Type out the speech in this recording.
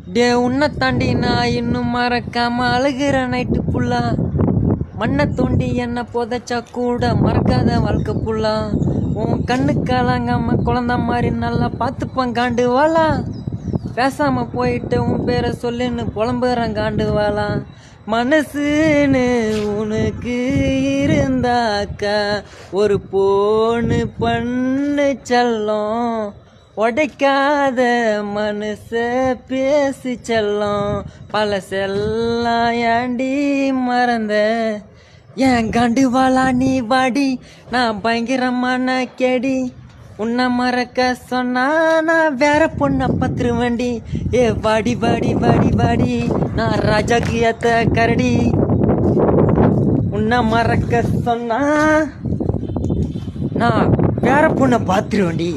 டே உன்னை தாண்டி நான் இன்னும் மறக்காம அழுகிற நைட்டு புல்லா மண்ணை தோண்டி என்ன புதைச்சா கூட மறக்காத வாழ்க்கை புல்லா உன் கண்ணு கலங்காம குழந்த மாதிரி நல்லா பார்த்துப்பான் காண்டு வாழா பேசாம போயிட்டு உன் பேரை சொல்லுன்னு புலம்புறான் காண்டு வாழா மனசுன்னு உனக்கு இருந்தாக்கா ஒரு பொண்ணு பண்ணு செல்லம் உடைக்காத மனச பேசி செல்லம் பல செல்லாம் ஏண்டி மறந்த என் கண்டு வாழா நீ வாடி நான் பயங்கரமான கேடி உன்னை மறக்க சொன்னா நான் வேற பொண்ணை பத்துருவேண்டி ஏ வாடி வாடி வாடி வாடி நான் ராஜாக்கு ஏத்த கரடி உன்னை மறக்க சொன்னா நான் வேற பொண்ணை பார்த்துருவேண்டி.